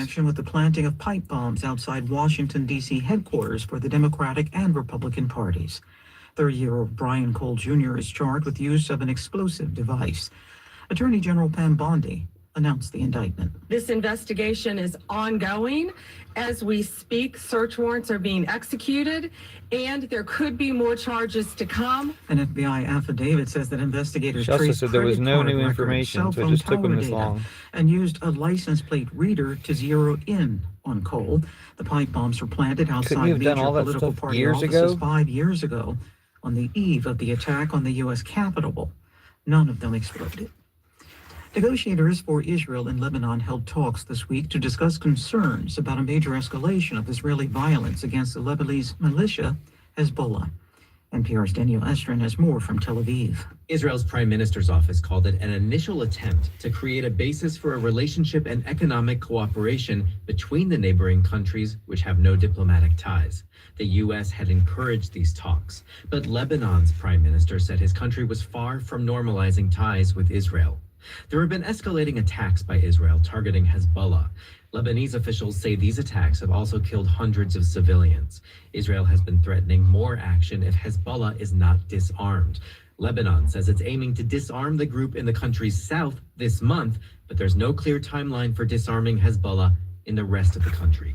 connection with the planting of pipe bombs outside Washington, D.C. headquarters for the Democratic and Republican parties. 30-year-old Brian Cole Jr. is charged with use of an explosive device. Attorney General Pam Bondi announced the indictment. This investigation is ongoing. As we speak, search warrants are being executed, and there could be more charges to come. An FBI affidavit says that investigators She also traced said there was no new information, so it just took them this long. And used a license plate reader to zero in on Cole. The pipe bombs were planted outside major political party offices 5 years ago on the eve of the attack on the U.S. Capitol. None of them exploded. Negotiators for Israel and Lebanon held talks this week to discuss concerns about a major escalation of Israeli violence against the Lebanese militia Hezbollah. NPR's Daniel Estrin has more from Tel Aviv. Israel's prime minister's office called it an initial attempt to create a basis for a relationship and economic cooperation between the neighboring countries, which have no diplomatic ties. The U.S. had encouraged these talks, but Lebanon's prime minister said his country was far from normalizing ties with Israel. There have been escalating attacks by Israel targeting Hezbollah. Lebanese officials say these attacks have also killed hundreds of civilians. Israel has been threatening more action if Hezbollah is not disarmed. Lebanon says it's aiming to disarm the group in the country's south this month, but there's no clear timeline for disarming Hezbollah in the rest of the country.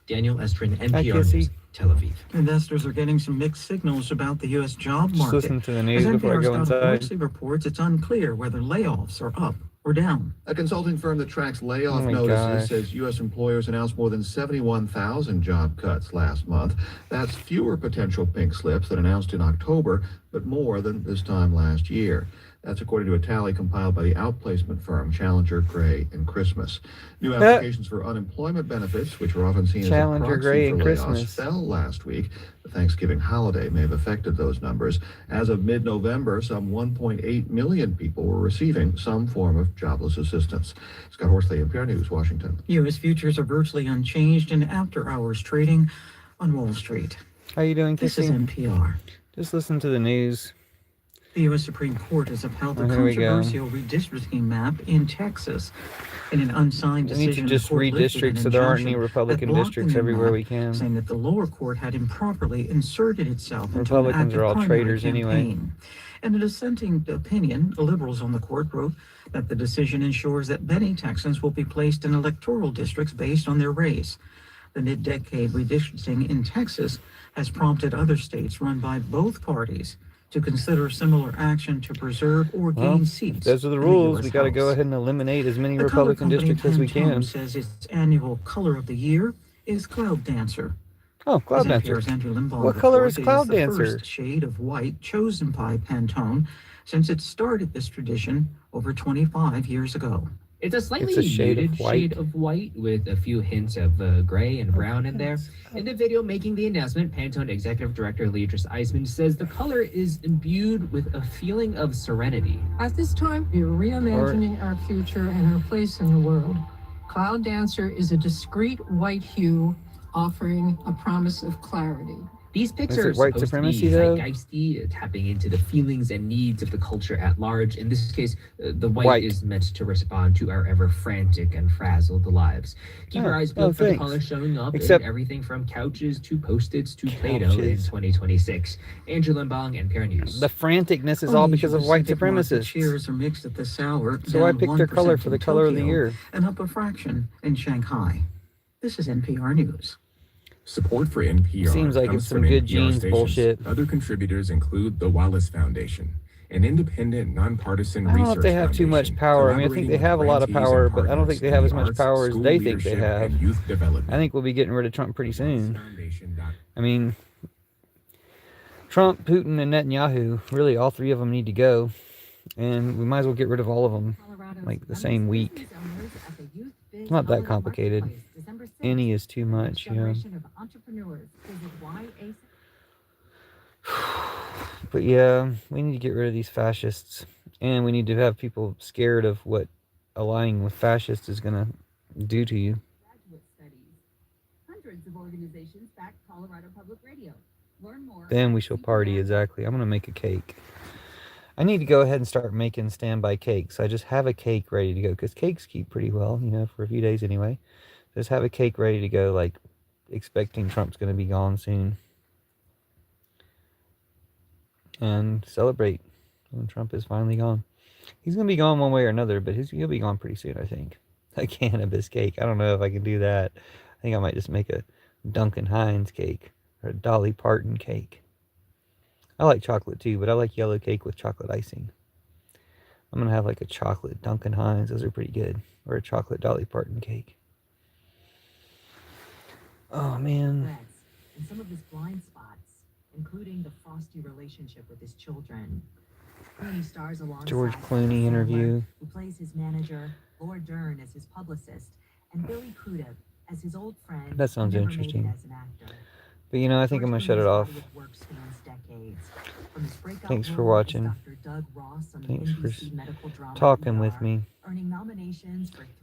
Daniel Estrin, NPR News, Tel Aviv. Investors are getting some mixed signals about the U.S. job market. Listen to the news before I go inside. Reports it's unclear whether layoffs are up or down. A consulting firm that tracks layoff notices says U.S. employers announced more than 71,000 job cuts last month. That's fewer potential pink slips than announced in October, but more than this time last year. That's according to a tally compiled by the outplacement firm Challenger, Gray & Christmas. New applications for unemployment benefits, which are often seen as a proxy for layoffs, fell last week. The Thanksgiving holiday may have affected those numbers. As of mid-November, some 1.8 million people were receiving some form of jobless assistance. Scott Horsley, NPR News, Washington. U.S. futures are virtually unchanged in after-hours trading on Wall Street. How you doing, Kissy? This is NPR. Just listen to the news. The U.S. Supreme Court has upheld the controversial redistricting map in Texas in an unsigned decision. We need to just redistrict so there aren't any Republican districts everywhere we can. Saying that the lower court had improperly inserted itself into Republicans are all traitors anyway. In a dissenting opinion, the liberals on the court wrote that the decision ensures that many Texans will be placed in electoral districts based on their race. The mid-decade redistricting in Texas has prompted other states run by both parties to consider similar action to preserve or gain seats. Those are the rules. We got to go ahead and eliminate as many Republican districts as we can. Says its annual color of the year is Cloud Dancer. Oh, Cloud Dancer. What color is Cloud Dancer? The first shade of white chosen by Pantone since it started this tradition over 25 years ago. It's a slightly muted shade of white with a few hints of gray and brown in there. In the video making the announcement, Pantone Executive Director Leatrice Eisman says the color is imbued with a feeling of serenity. At this time, we're reimagining our future and our place in the world. Cloud Dancer is a discreet white hue offering a promise of clarity. These pics are supposed to be zeitgeisty, tapping into the feelings and needs of the culture at large. In this case, the white is meant to respond to our ever frantic and frazzled lives. Keep your eyes peeled for the color showing up in everything from couches to Post-its to Play-Doh in 2026. Andrew Limbong, NPR News. The franticness is all because of white supremacists. Cheers are mixed at this hour. So I picked their color for the color of the year. And up a fraction in Shanghai. This is NPR News. Support for NPR seems like it's some good genes bullshit. Other contributors include the Wallace Foundation, an independent, nonpartisan research I don't know if they have too much power. I mean, I think they have a lot of power, but I don't think they have as much power as they think they have. I think we'll be getting rid of Trump pretty soon. I mean, Trump, Putin, and Netanyahu, really all three of them need to go. And we might as well get rid of all of them, like, the same week. It's not that complicated. Any is too much, you know. But yeah, we need to get rid of these fascists. And we need to have people scared of what aligning with fascists is going to do to you. Then we shall party, exactly. I'm going to make a cake. I need to go ahead and start making standby cakes. I just have a cake ready to go, because cakes keep pretty well, you know, for a few days anyway. Just have a cake ready to go, like expecting Trump's going to be gone soon. And celebrate when Trump is finally gone. He's going to be gone one way or another, but he'll be gone pretty soon, I think. A cannabis cake. I don't know if I can do that. I think I might just make a Duncan Hines cake or a Dolly Parton cake. I like chocolate too, but I like yellow cake with chocolate icing. I'm going to have like a chocolate Duncan Hines. Those are pretty good. Or a chocolate Dolly Parton cake. Oh, man. And some of his blind spots, including the frosty relationship with his children. Clooney stars alongside George Clooney interview. Who plays his manager, Laura Dern as his publicist, and Billy Crudup as his old friend. That sounds who never interesting. made it as an actor. But you know, I think I'm going to shut it off. Thanks for watching. Thanks for talking with me.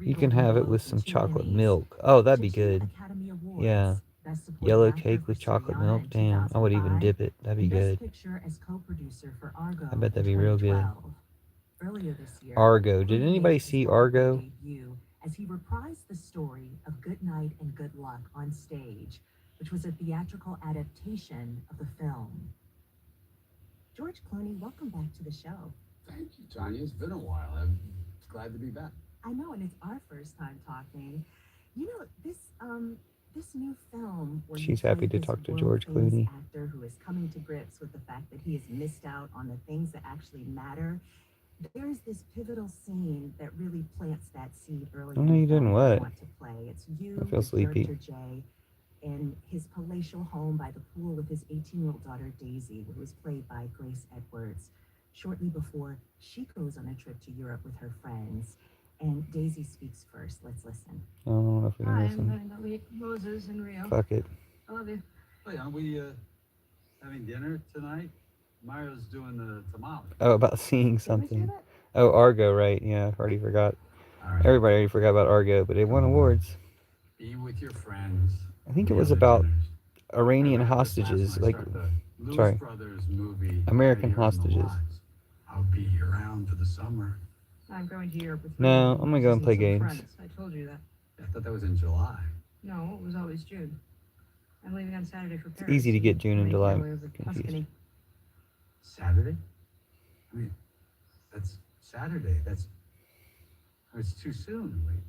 You can have it with some chocolate milk. Oh, that'd be good. Yeah. Yellow cake with chocolate milk. Damn, I would even dip it. That'd be good. I bet that'd be real good. Argo. Did anybody see Argo? As he reprised the story of Good Night and Good Luck on stage, which was a theatrical adaptation of the film. George Clooney, welcome back to the show. Thank you, Tanya. It's been a while. I'm glad to be back. I know, and it's our first time talking. You know, this new film where she's happy to talk to George Clooney. Actor who is coming to grips with the fact that he has missed out on the things that actually matter. There's this pivotal scene that really plants that seed early. Oh, no, you didn't what? Want to play. It's you, I feel sleepy. Jay, in his palatial home by the pool with his 18-year-old daughter Daisy, who was played by Grace Edwards. Shortly before she goes on a trip to Europe with her friends, and Daisy speaks first. Let's listen. I don't know if we can Hi, listen. I'm going to meet Moses and Rio. Fuck it. I love you. Wait, aren't we having dinner tonight? Mario's doing the tamale. Oh, about seeing something. Oh, Argo, right. Yeah, I already forgot. Right. Everybody already forgot about Argo, but it won awards. Be with your friends. I think it was about Iranian hostages, like, sorry, American hostages. I'll be around for the summer. I'm going to Europe with No, I'm gonna go and play games. friends. I told you that. I thought that was in July. No, it was always June. I'm leaving on Saturday for Paris. It's easy to get June and July confused. confused. Saturday? I mean, that's Saturday. It's too soon.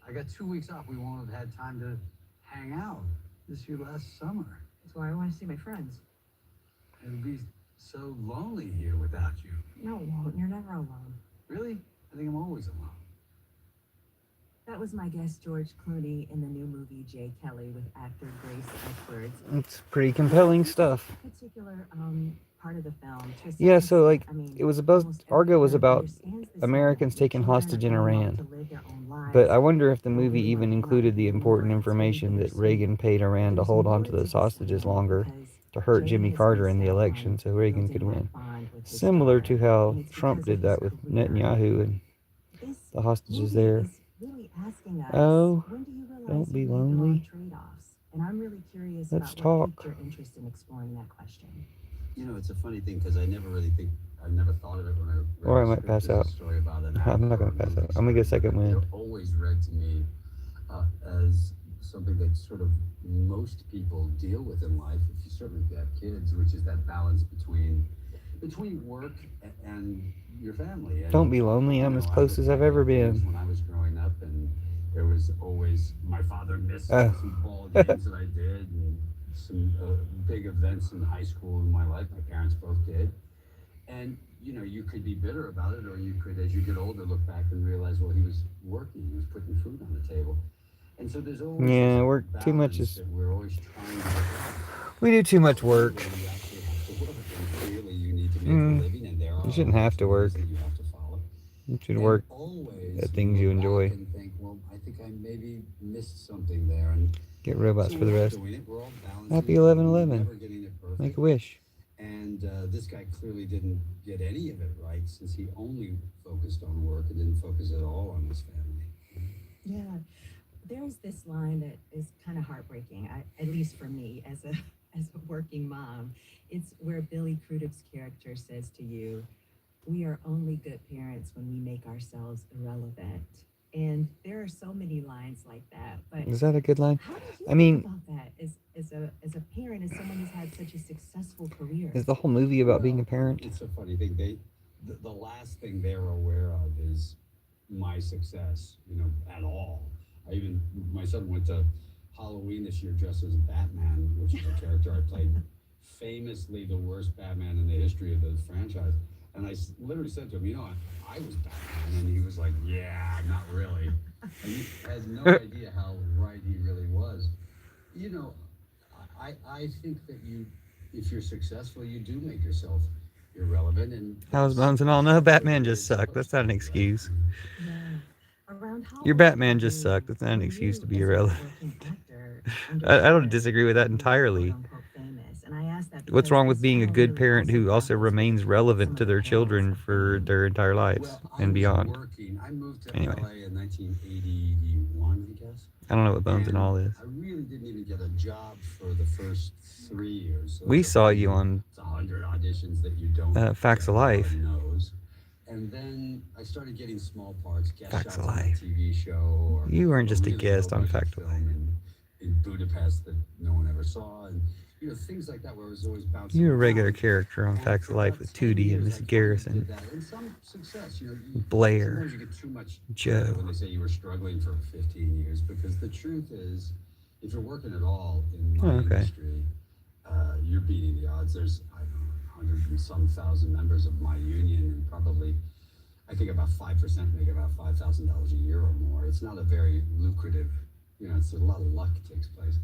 I got 2 weeks off. We won't have had time to hang out. This is your last summer. That's why I want to see my friends. It'll be so lonely here without you. No, it won't. You're never alone. Really? I think I'm always alone. That was my guest, George Clooney, in the new movie Jay Kelly with actor Grace Edwards. It's pretty compelling stuff. Particular part of the film. Yeah, so like it was about Argo was about Americans taken hostage in Iran. But I wonder if the movie even included the important information that Reagan paid Iran to hold on to those hostages longer to hurt Jimmy Carter in the election so Reagan could win. Similar to how Trump did that with Netanyahu and the hostages there. Oh, don't be lonely. Let's talk. You know, it's a funny thing because I never thought of it when I read Or I might pass out. story about it. I'm not going to pass out. I'm going to get a second wind. It always read to me as something that sort of most people deal with in life. If you certainly have kids, which is that balance between work and your family. And, don't be lonely. I'm as close as I've ever been. When I was growing up, and there was always my father missed some ball games that I did, and some big events in high school in my life. My parents both did. And, you know, you could be bitter about it, or you could, as you get older, look back and realize, well, he was working, he was putting food on the table. And so there's always work too much is we're always trying to we do too much work. You shouldn't have to work. You should work at things you enjoy. Well, I think I maybe missed something there. And get robots for the rest. Happy 11/11. Make a wish. And this guy clearly didn't get any of it right, since he only focused on work and didn't focus at all on his family. Yeah, there's this line that is kind of heartbreaking, at least for me as a working mom. It's where Billy Crudup's character says to you, "We are only good parents when we make ourselves irrelevant." And there are so many lines like that. But Is that a good line? how did you I think mean, about that as a parent, as someone who's had such a successful career? is the whole movie about being a parent? It's a funny thing. The last thing they're aware of is my success, at all. My son went to Halloween this year dressed as Batman, which is a character I played, famously the worst Batman in the history of the franchise. And I literally said to him, I was Batman. And he was like, yeah, not really. And he has no idea how right he really was. I think that if you're successful, you do make yourself irrelevant. And How's Bones and all? No, Batman just sucked. That's not an excuse. Yeah. Around how Your old Batman were just you sucked. That's not an when excuse to be you, as a irrelevant. working actor, I don't understood disagree with that that you were entirely. quote-unquote famous? And I ask that What's because wrong with this being a film good really parent who also grapples with remains some relevant of to the their perils children of for fame. their entire lives Well, and beyond? I moved to Anyway. LA in 1981, I guess. I don't know what Bones and all is. I really didn't even get a job for the first 3 years. So We it's saw you on it's 100 auditions that you don't Facts of get Life. knows. And then I started getting small parts, guest Facts shots of on a Life. TV show. Or You weren't just a really guest on low-budget Fact of Life. film in Budapest that no one ever saw. And things like that where I was always bouncing You were a regular around. character on And Facts for of Life about with 10 Tootie and years, Miss I kind of Garrison, did that. And some success, Blair, sometimes you get too much Joe. credit when they say you were struggling for 15 years, because the truth is, if you're working at all in my industry, you're beating the odds. There's, I don't know, 100 and some thousand members of my union, and probably, I think about 5% make about $5,000 a year or more. It's not a very lucrative, it's a lot of luck takes place.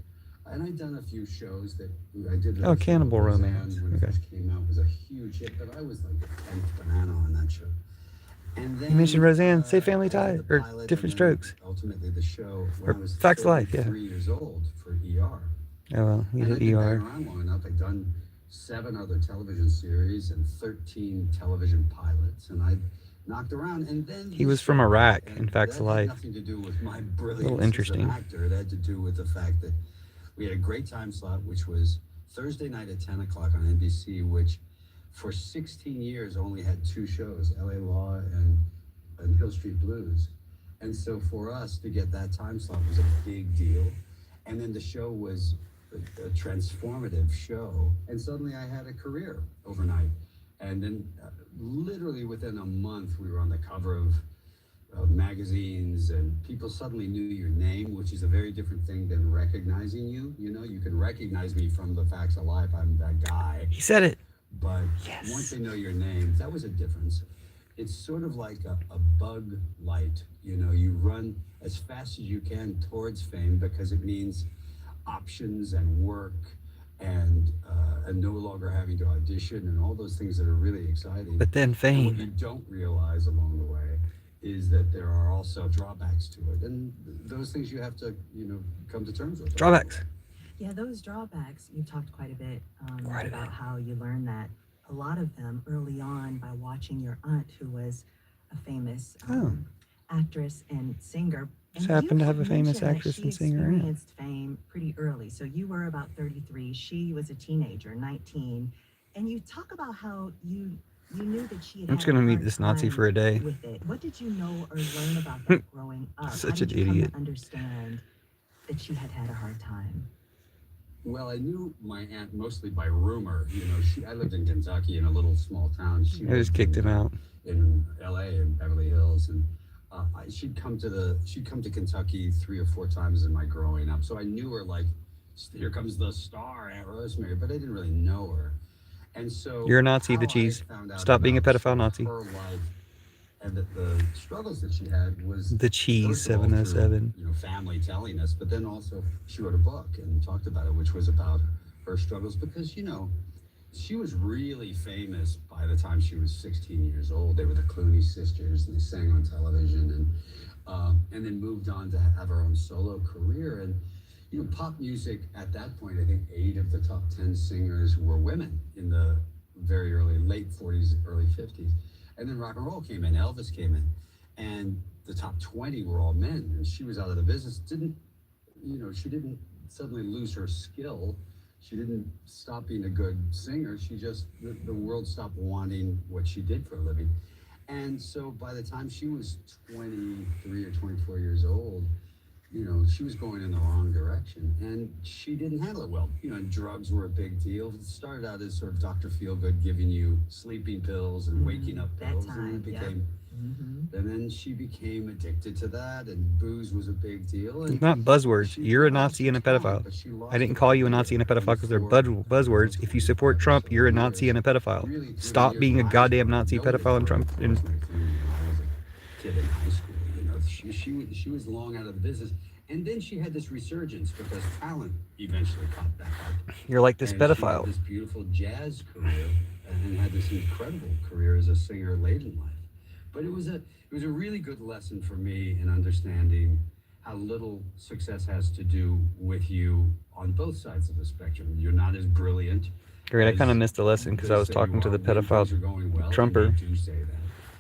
And I'd done a few shows that I did. Oh, Cannibal Romance. When it Okay. first came out, it was a huge hit, but I was like the 10th banana on that show. And then, You mentioned Roseanne. Say Family I did Tie the or pilot, Different and then Strokes. Ultimately, the show when Or I was Facts of Life, yeah. 33 years old for ER. Oh well, you And did I've been ER. around long enough. I've done 7 other television series and 13 television pilots, and I knocked around. And then He was from Iraq in Facts of that had Life. nothing to do with my brilliance Little as interesting. an actor. It had to do with the fact that we had a great time slot, which was Thursday night at 10 o'clock on NBC, which for 16 years only had 2 shows, LA Law and Hill Street Blues. And so for us to get that time slot was a big deal. And then the show was a transformative show. And suddenly I had a career overnight. And then literally within a month, we were on the cover of magazines, and people suddenly knew your name, which is a very different thing than recognizing you. You can recognize me from the Facts of Life. I'm that guy. He said it. But Yes. once they know your name, that was a difference. It's sort of like a bug light. You run as fast as you can towards fame because it means options and work and no longer having to audition and all those things that are really exciting. But then And what fame. you don't realize along the way is that there are also drawbacks to it. And those things you have to, come to terms with. Drawbacks. Yeah, those drawbacks, you talked quite a bit Quite a about how you learned that. A lot of them early on by watching your aunt, who was a famous actress and singer. Just And happened to you have a famous mentioned that actress she and singer in it. experienced fame pretty early. So you were about 33. She was a teenager, 19. And you talk about how you knew that she had I'm just had gonna a meet hard this Nazi time for a day. with it. What did you know or learn about that growing up? Such How did an you come idiot. to understand that she had had a hard time? Well, I knew my aunt mostly by rumor. I lived in Kentucky in a little small town. She I just kicked him out. in LA in Beverly Hills, and she'd come to Kentucky 3 or 4 times in my growing up. So I knew her like, here comes the star, Aunt Rosemary, but I didn't really know her. And so You're a Nazi, how the I cheese. found out Stop being a about pedophile Nazi. her life and the struggles that she had was The cheese, first of all, through, 707. family telling us, but then also she wrote a book and talked about it, which was about her struggles because she was really famous by the time she was 16 years old. They were the Clooney sisters, and they sang on television, and then moved on to have her own solo career. And pop music at that point, I think 8 of the top 10 singers were women in the very late 40s, early 50s. And then rock and roll came in, Elvis came in, and the top 20 were all men. And she was out of the business. She didn't suddenly lose her skill. She didn't stop being a good singer. She just, the world stopped wanting what she did for a living. And so by the time she was 23 or 24 years old, you know, she was going in the wrong direction, and she didn't handle it well. You know, drugs were a big deal. It started out as sort of Dr. Feelgood giving you sleeping pills and waking up pills, and it became, and then she became addicted to that, and booze was a big deal. And it's not buzzwords. You're a Nazi and a pedophile. I didn't call you a Nazi and a pedophile because they're buzzwords. If you support Trump, you're a Nazi and a pedophile. Stop being a goddamn Nazi, pedophile, and Trump. And kid in high school, you know, she was long out of the business, and then she had this resurgence because talent eventually caught back up. You're like this and pedophile. She had this beautiful jazz career and had this incredible career as a singer late in life. But it was a really good lesson for me in understanding how little success has to do with you on both sides of the spectrum. You're not as brilliant. Great, I kind of missed the lesson because I was talking to the pedophile Trumper.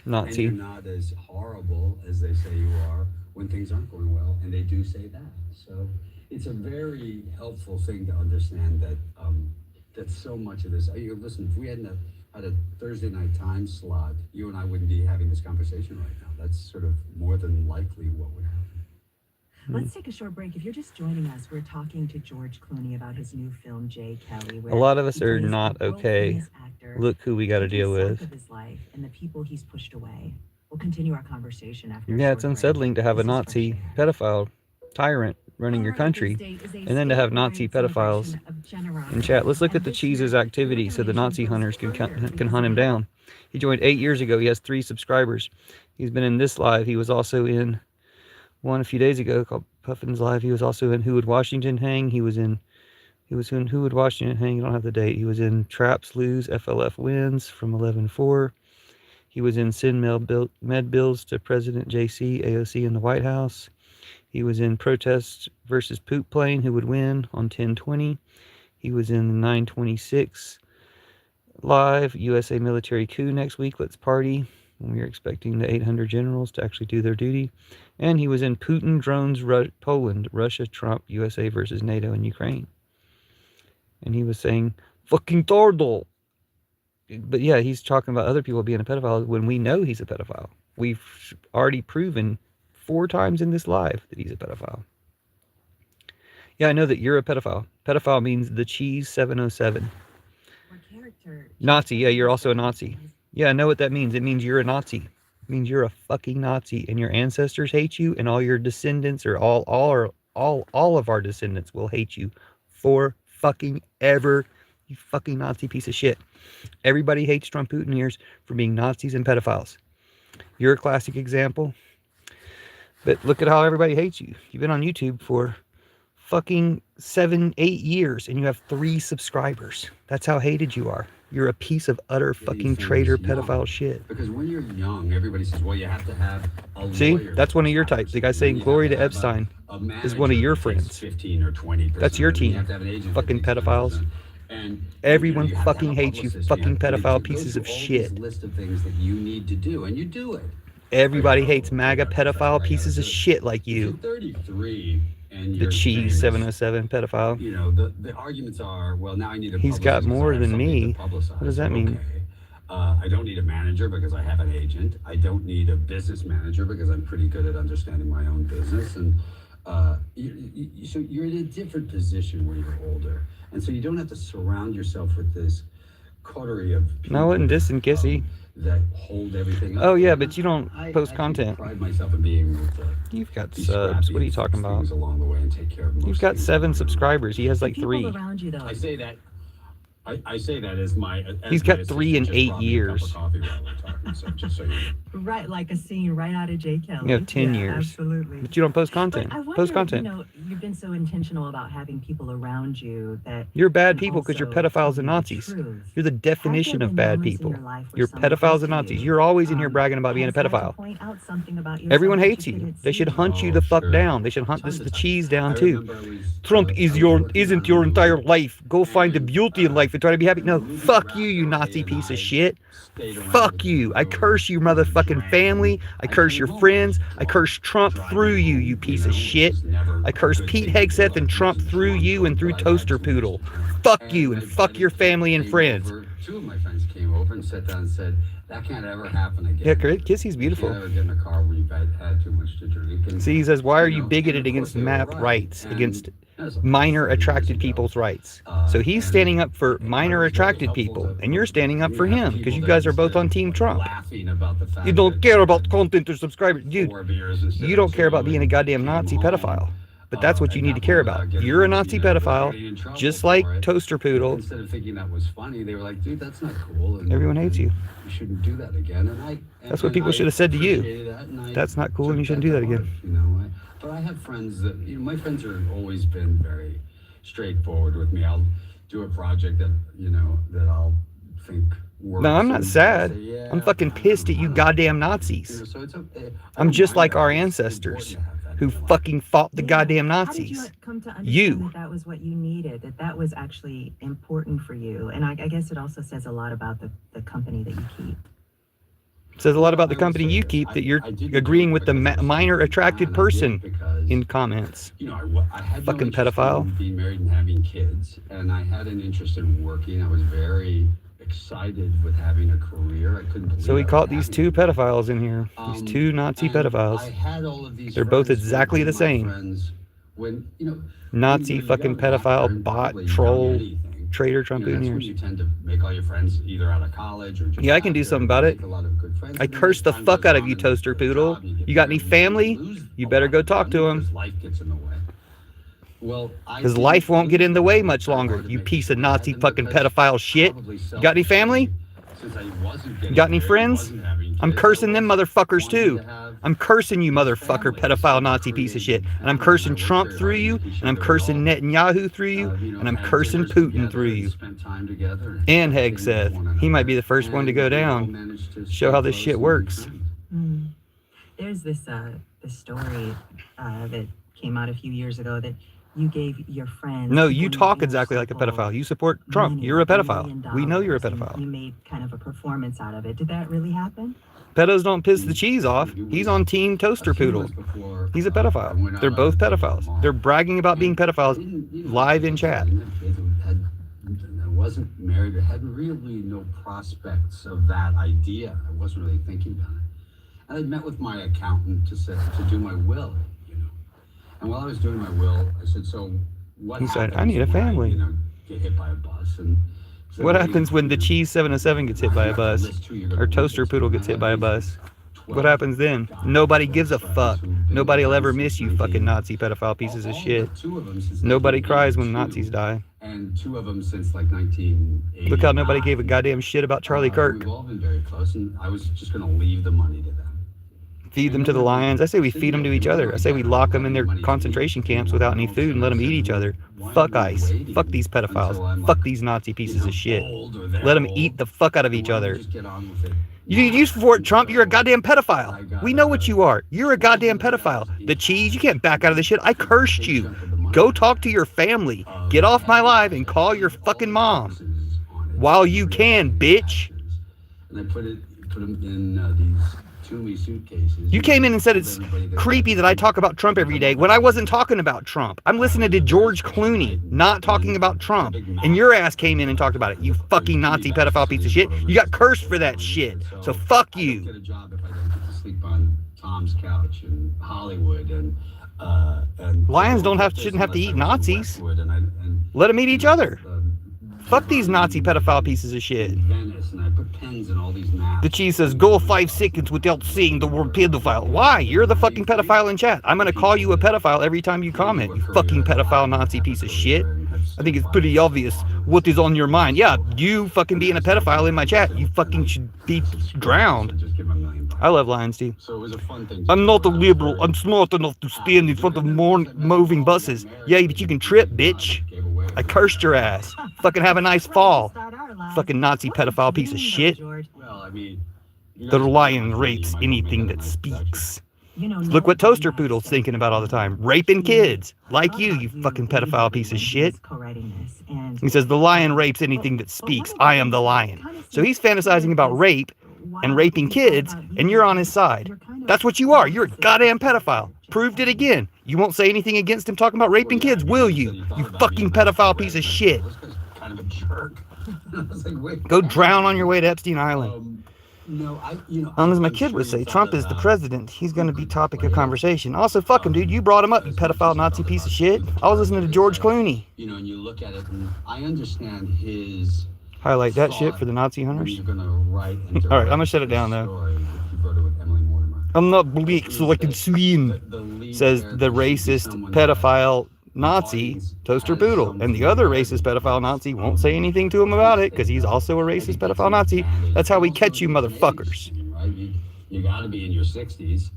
Nazi. And you're not as horrible as they say you are when things aren't going well, and they do say that. So it's a very helpful thing to understand that that so much of this. Listen, if we hadn't had a Thursday night time slot, you and I wouldn't be having this conversation right now. That's sort of more than likely what would happen. Let's take a short break. If you're just joining us, we're talking to George Clooney about his new film, J. Kelly. A lot of us are not okay. Look who we got to deal with. Of his life and the people he's pushed away. We'll continue our conversation after. Yeah, it's unsettling to have a Nazi pedophile tyrant running your country, and then to have Nazi pedophiles in chat. Let's look at the Cheese's activity so the Nazi hunters can hunt him down. He joined 8 years ago. He has 3 subscribers. He's been in this live. He was also in one a few days ago called Puffin's Live. He was also in Who Would Washington Hang. He was in Who Would Washington Hang. You don't have the date. He was in Traps Lose, FLF Wins from 11-4. He was in Send Med Bills to President JC, AOC in the White House. He was in Protest versus Poop Plane, Who Would Win on 10-20. He was in the 926 Live, USA Military Coup next week, Let's Party. We are expecting the 800 generals to actually do their duty. And he was in Putin Drones Poland, Russia, Trump, USA versus NATO and Ukraine. And he was saying, fucking Tordel. But yeah, he's talking about other people being a pedophile when we know he's a pedophile. We've already proven 4 times in this live that he's a pedophile. Yeah, I know that you're a pedophile. Pedophile means the cheese 707. Nazi, yeah, you're also a Nazi. Yeah, I know what that means. It means you're a Nazi. It means you're a fucking Nazi, and your ancestors hate you, and all your descendants, or all of our descendants will hate you for fucking ever. You fucking Nazi piece of shit. Everybody hates Trump Putiners for being Nazis and pedophiles. You're a classic example. But look at how everybody hates you. You've been on YouTube for fucking 7-8 years, and you have 3 subscribers. That's how hated you are. You're a piece of utter fucking traitor pedophile shit. Because when you're young, everybody says, well, you have to have a lawyer. See, that's one of your types. The guy saying glory to Epstein is one of your friends. 15 or 20%. That's your team. Fucking pedophiles. Everyone fucking hates you, fucking pedophile pieces of shit. List of things that you need to do, and you do it. Everybody hates MAGA pedophile pieces of shit like you. 33. And the cheese 707 pedophile. You know, the arguments are, well, now I need a He's got more than me. What does that mean? I don't need a manager because I have an agent. I don't need a business manager because I'm pretty good at understanding my own business. And so you're in a different position when you're older. And so you don't have to surround yourself with this coterie of people. No, I wasn't dissing Kissy. That hold everything up. Oh yeah, but you don't post content. I pride myself in being able to. You've got subs. What are you talking about? Along the way and take care of You've got 7 subscribers. He has like 3. Around you, though. I say that. I say that as my. He's got 3 in 8 years. Right, like a scene right out of J. Kelly. You have 10 years. Absolutely. But you don't post content. But I wonder, post content. You know, you've been so intentional about having people around you that you're bad people because you're pedophiles and Nazis. You're the definition of bad people. You're pedophiles and Nazis. You're always in here bragging about being a pedophile. Everyone hates you. They should hunt you the fuck down. They should hunt the cheese down too. Trump isn't your entire life. Go find the beauty in life and try to be happy. No, fuck you, you Nazi piece of shit. Fuck you. I curse your motherfucking family. I curse your friends. I curse Trump through you, you piece of shit. I curse Pete Hegseth and Trump through you and through Toaster Poodle. Fuck you and fuck your family and friends. 2 of my friends came over and sat down and said, That can't ever happen again. Yeah, Kissy's beautiful. You can't ever get in a car where you've had too much to drink. And, see, he says, why are you bigoted against MAP rights, against minor attracted people's rights? So he's standing up for minor attracted people, and you're standing up for him, because you guys are both on Team Trump. You don't care about content or subscribers. Dude, you don't care about being a goddamn Nazi pedophile. But that's what you need to care about. You're a Nazi pedophile, just like Toaster Poodle. Instead of thinking that was funny, they were like, dude, that's not cool. And everyone hates you. You shouldn't do that again. That's what people should have said to you. That's not cool and you shouldn't do that again. You know, but I have friends that, my friends have always been very straightforward with me. I'll do a project that, that I'll think works. No, I'm not sad. I'm fucking pissed at you goddamn Nazis. I'm just like our ancestors who fucking fought the goddamn Nazis. How did you come to understand that was what you needed, that was actually important for you? And I guess it also says a lot about the company that you keep. It says a lot about the company you keep that you're agreeing with the minor attracted person in comments. I had fucking no interest pedophile. in being married and having kids, and I had an interest in working. I was very excited with having a career. I couldn't believe So we caught these two pedophiles in here. These two Nazi pedophiles. I had all of these They're both friends exactly the same. When, Nazi fucking pedophile, bot, troll, traitor Trump-unions. You tend to make all your friends either out of college or just Yeah, I can do something about it. I curse the fuck out of you, Toaster Poodle. You got any family? You better go talk to him. Life gets in the way. Well, His life won't get in the way much longer, you piece of Nazi fucking pedophile shit. You got any family? You got any friends? I'm cursing them motherfuckers too. I'm cursing you motherfucker pedophile Nazi piece of shit. And I'm cursing Trump through you. And I'm cursing Netanyahu through you. And I'm cursing Putin through you. And Hegseth. He might be the first one to go down. Show how this shit works. There's this story that came out a few years ago that you gave your friends. No, you talk exactly like a pedophile. You support Trump. You're a pedophile. We know you're a pedophile. You made kind of a performance out of it. Did that really happen? Pedos don't piss the cheese off. He's on Team Toaster Poodle. He's a pedophile. They're both pedophiles. They're bragging about being pedophiles live in chat. I wasn't married. I had really no prospects of that idea. I wasn't really thinking about it. And I'd met with my accountant to do my will. And while I was doing my will, I said, so what He said, happens I need a when family. get hit by a bus? And so What happens when the Cheese 707 gets hit by a bus? Or Toaster Poodle gets hit by a bus? What happens then? Nobody gives a fuck. Nobody will ever miss you, fucking Nazi pedophile pieces of shit. Nobody cries when Nazis die. And two of them since like 1980. Look how nobody gave a goddamn shit about Charlie Kirk. We've all been very close, and I was just going to leave the money to them. Feed them to the lions. I say we feed them to each other. I say we lock them in their concentration camps without any food and let them eat each other. Fuck ICE. Fuck these pedophiles. Fuck these Nazi pieces of shit. Let them eat the fuck out of each other. You support Trump, you're a goddamn pedophile. We know what you are. You're a goddamn pedophile. The Cheese, you can't back out of this shit. I cursed you. Go talk to your family. Get off my live and call your fucking mom. While you can, bitch. And I put them in these suitcases. You came in and said it's creepy that I talk about Trump every day when I wasn't talking about Trump. I'm listening to George Clooney, not talking about Trump. And your ass came in and talked about it. You fucking Nazi pedophile piece of shit. You got cursed for that shit. So fuck you. I get a job if I don't get to sleep on Tom's couch in Hollywood and Lions shouldn't have to eat Nazis. Let them eat each other. Fuck these Nazi pedophile pieces of shit. The Cheese says, go 5 seconds without saying the word pedophile. Why? You're the fucking pedophile in chat. I'm going to call you a pedophile every time you comment, you fucking pedophile Nazi piece of shit. I think it's pretty obvious what is on your mind. Yeah, you fucking being a pedophile in my chat. You fucking should be drowned. I love lions, too. I'm not a liberal. I'm smart enough to stand in front of moving buses. Yeah, but you can trip, bitch. I cursed your ass. Fucking have a nice fall. Fucking Nazi pedophile piece of shit. The lion rapes anything that speaks. Look what Toaster Poodle's thinking about all the time. Raping kids. Like you fucking pedophile piece of shit. He says, the lion rapes anything that speaks. I am the lion. So he's fantasizing about rape and raping kids, and you're on his side. That's what you are. You're a goddamn pedophile. Proved it again. You won't say anything against him talking about raping kids, will you? You fucking pedophile piece of shit. Go drown on your way to Epstein Island. No, As my kid would say, Trump is the president. He's going to be topic of conversation. Also, fuck him, dude. You brought him up, you pedophile Nazi piece of shit. I was listening to George Clooney. And you look at it, and I understand his. Highlight that shit for the Nazi hunters. You're gonna write and all right, I'm gonna shut it down though. I'm not bleak, so I can swim. Says the racist pedophile Nazi Toaster Poodle, and the other racist pedophile Nazi won't say anything to him about it because he's also a racist pedophile Nazi. That's how we catch you, motherfuckers. Right? You got to be in your 60s,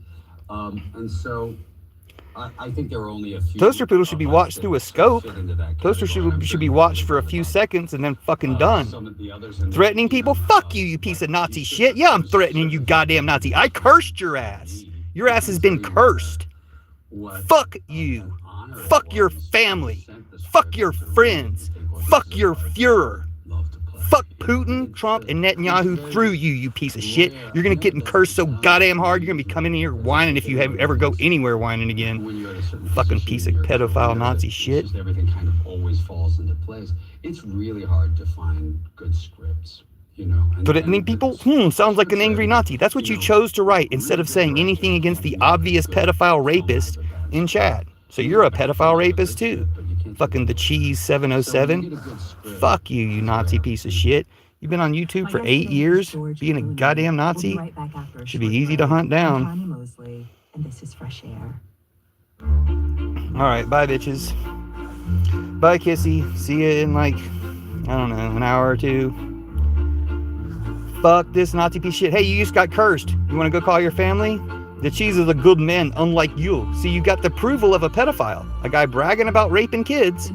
and so. I think there are only a few. Toaster Poodle should be watched through a scope. Toaster should be watched for a few seconds and then fucking done. Threatening people? Fuck you, you piece of Nazi shit. Yeah, I'm threatening you, goddamn Nazi. I cursed your ass. Your ass has been cursed. Fuck you. Fuck your family. Fuck your friends. Fuck your Fuhrer. Fuck Putin, Trump, and Netanyahu through you, you piece of shit. You're gonna get cursed so goddamn hard, you're gonna be coming in here whining if you ever go anywhere whining again. Fucking piece of pedophile Nazi shit. Everything kind of always falls into place. It's really hard to find good scripts, But I mean, people, sounds like an angry Nazi. That's what you chose to write instead of saying anything against the obvious pedophile rapist in chat. So you're a pedophile rapist too. Fucking the cheese 707. Fuck you, you Nazi piece of shit. You've been on YouTube for 8 years being a goddamn Nazi. Should be easy to hunt down. And this is Fresh Air. Alright, bye bitches. Bye Kissy. See you in like, I don't know, an hour or two. Fuck this Nazi piece of shit. Hey, you just got cursed. You want to go call your family? The cheese is a good man, unlike you. See, you got the approval of a pedophile. A guy bragging about raping kids.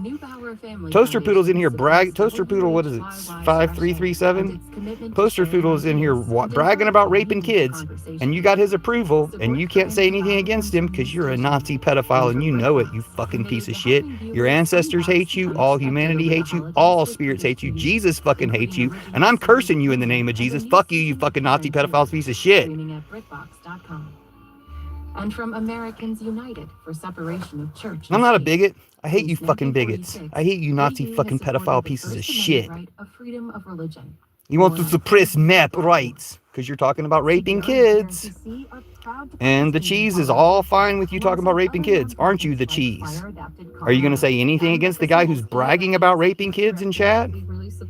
Toaster Poodle's in here Toaster Poodle, what is it? 5337? Toaster Poodle's in here bragging about raping kids. And you got his approval. And you can't say anything against him because you're a Nazi pedophile and you know it, you fucking piece of shit. Your ancestors hate you. All humanity hates you. All spirits hate you. Jesus fucking hates you. And I'm cursing you in the name of Jesus. Fuck you, you fucking Nazi pedophile piece of shit. And from Americans United for Separation of Church. I'm not a bigot. I hate you fucking bigots. I hate you Nazi fucking pedophile pieces of shit. You want to suppress MAP rights because you're talking about raping kids. And the cheese is all fine with you talking about raping kids. Aren't you the cheese? Are you going to say anything against the guy who's bragging about raping kids in chat?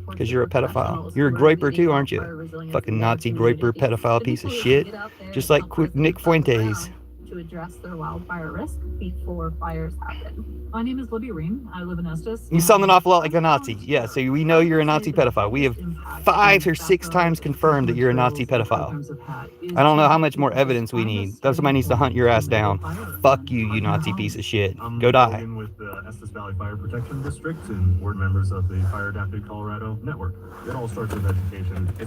Because you're a pedophile. You're a groiper too, aren't you? Fucking Nazi groiper pedophile piece of shit. Just like Nick Fuentes. To address their wildfire risk before fires happen. My name is Libby Ream. I live in Estes. You sound an awful lot like a Nazi. Yeah, so we know you're a Nazi pedophile. We have 5 or 6 times confirmed that you're a Nazi pedophile. I don't know how much more evidence we need. Somebody needs to hunt your ass down. Fuck you, you Nazi piece of shit. Go die. I'm with the Estes Valley Fire Protection District and board members of the Fire Adapted Colorado Network. It all starts with education.